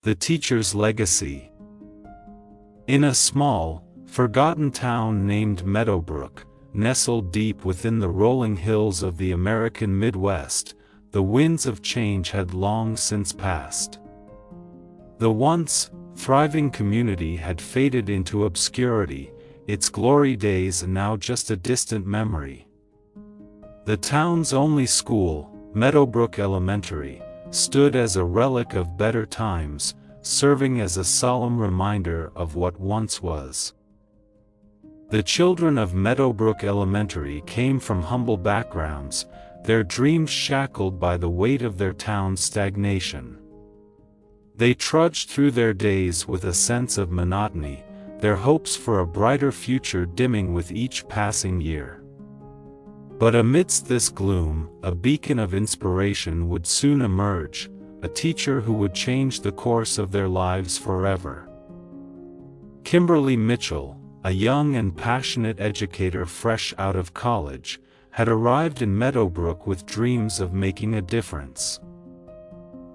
The teacher's legacy. In a small, forgotten town named Meadowbrook, nestled deep within the rolling hills of the American Midwest, the winds of change had long since passed. The once thriving community had faded into obscurity, its glory days now just a distant memory. The town's only school, Meadowbrook Elementary, stood as a relic of better times, serving as a solemn reminder of what once was. The children of Meadowbrook Elementary came from humble backgrounds, their dreams shackled by the weight of their town's stagnation. They trudged through their days with a sense of monotony, their hopes for a brighter future dimming with each passing year. But amidst this gloom, a beacon of inspiration would soon emerge, a teacher who would change the course of their lives forever. Kimberly Mitchell, a young and passionate educator fresh out of college, had arrived in Meadowbrook with dreams of making a difference.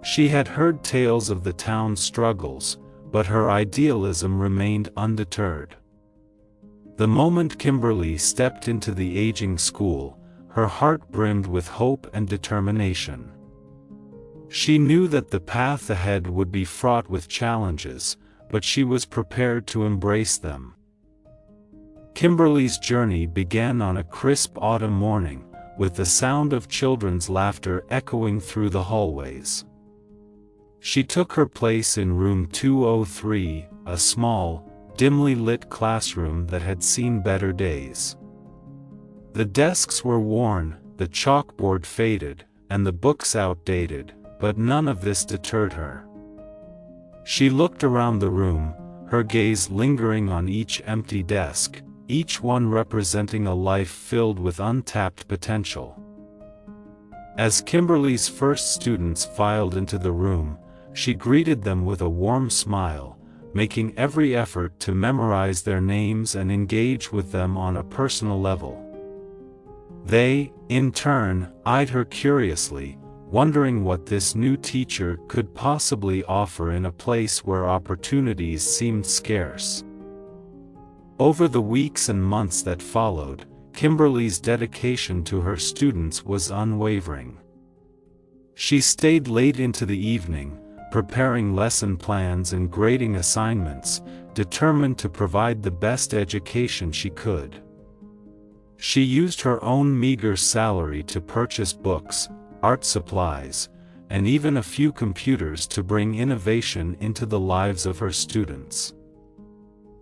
She had heard tales of the town's struggles, but her idealism remained undeterred. The moment Kimberly stepped into the aging school, her heart brimmed with hope and determination. She knew that the path ahead would be fraught with challenges, but she was prepared to embrace them. Kimberly's journey began on a crisp autumn morning, with the sound of children's laughter echoing through the hallways. She took her place in room 203, a small, dimly lit classroom that had seen better days. The desks were worn, the chalkboard faded, and the books outdated, but none of this deterred her. She looked around the room, her gaze lingering on each empty desk, each one representing a life filled with untapped potential. As Kimberly's first students filed into the room, she greeted them with a warm smile, making every effort to memorize their names and engage with them on a personal level. They, in turn, eyed her curiously, wondering what this new teacher could possibly offer in a place where opportunities seemed scarce. Over the weeks and months that followed, Kimberly's dedication to her students was unwavering. She stayed late into the evening, preparing lesson plans and grading assignments, determined to provide the best education she could. She used her own meager salary to purchase books, art supplies, and even a few computers to bring innovation into the lives of her students.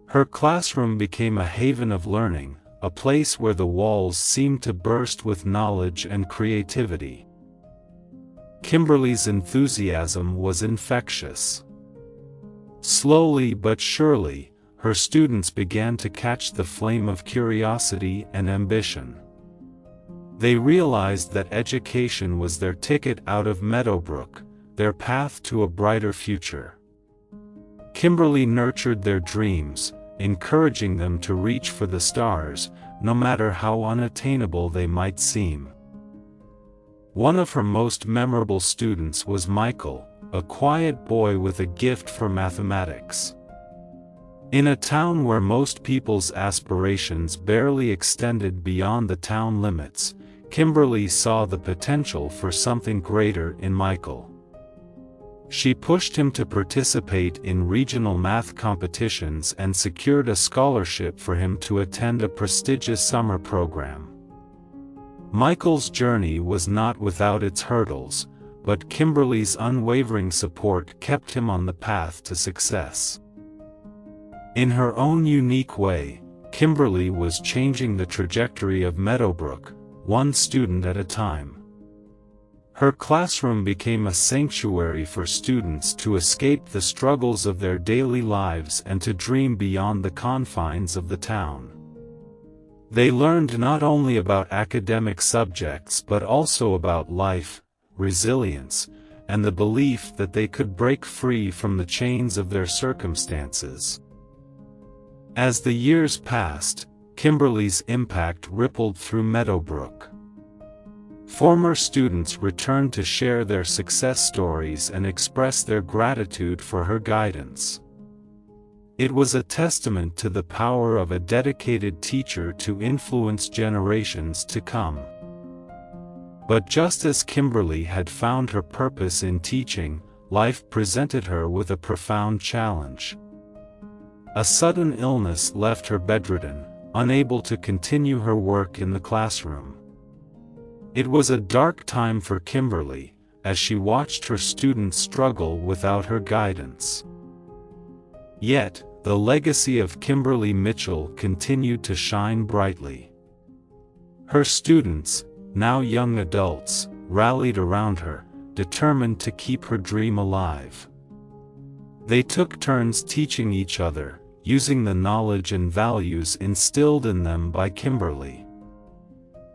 Her classroom became a haven of learning, a place where the walls seemed to burst with knowledge and creativity. Kimberly's enthusiasm was infectious. Slowly but surely, her students began to catch the flame of curiosity and ambition. They realized that education was their ticket out of Meadowbrook, their path to a brighter future. Kimberly nurtured their dreams, encouraging them to reach for the stars, no matter how unattainable they might seem. One of her most memorable students was Michael, a quiet boy with a gift for mathematics. In a town where most people's aspirations barely extended beyond the town limits, Kimberly saw the potential for something greater in Michael. She pushed him to participate in regional math competitions and secured a scholarship for him to attend a prestigious summer program. Michael's journey was not without its hurdles, but Kimberly's unwavering support kept him on the path to success. In her own unique way, Kimberly was changing the trajectory of Meadowbrook, one student at a time. Her classroom became a sanctuary for students to escape the struggles of their daily lives and to dream beyond the confines of the town. They learned not only about academic subjects but also about life, resilience, and the belief that they could break free from the chains of their circumstances. As the years passed, Kimberly's impact rippled through Meadowbrook. Former students returned to share their success stories and express their gratitude for her guidance. It was a testament to the power of a dedicated teacher to influence generations to come. But just as Kimberly had found her purpose in teaching, life presented her with a profound challenge. A sudden illness left her bedridden, unable to continue her work in the classroom. It was a dark time for Kimberly, as she watched her students struggle without her guidance. Yet, the legacy of Kimberly Mitchell continued to shine brightly. Her students, now young adults, rallied around her, determined to keep her dream alive. They took turns teaching each other, using the knowledge and values instilled in them by Kimberly.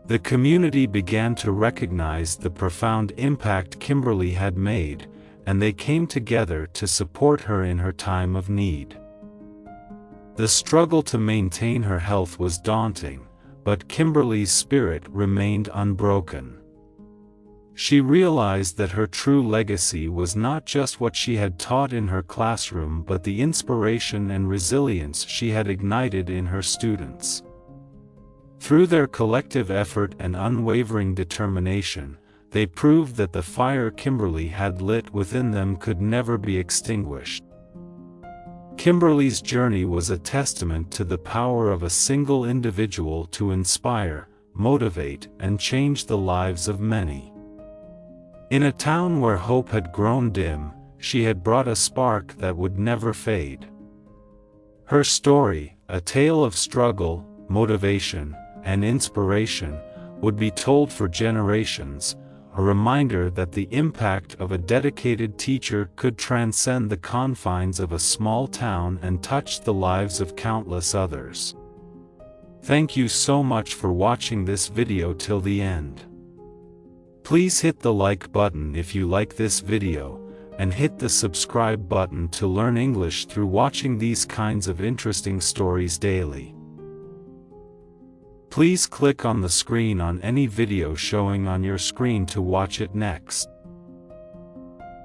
The community began to recognize the profound impact Kimberly had made, and they came together to support her in her time of need. The struggle to maintain her health was daunting, but Kimberly's spirit remained unbroken. She realized that her true legacy was not just what she had taught in her classroom but the inspiration and resilience she had ignited in her students. Through their collective effort and unwavering determination, they proved that the fire Kimberly had lit within them could never be extinguished. Kimberly's journey was a testament to the power of a single individual to inspire, motivate, and change the lives of many. In a town where hope had grown dim, she had brought a spark that would never fade. Her story, a tale of struggle, motivation, and inspiration, would be told for generations, a reminder that the impact of a dedicated teacher could transcend the confines of a small town and touch the lives of countless others. Thank you so much for watching this video till the end. Please hit the like button if you like this video, and hit the subscribe button to learn English through watching these kinds of interesting stories daily. Please click on the screen on any video showing on your screen to watch it next.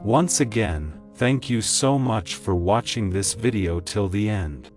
Once again, thank you so much for watching this video till the end.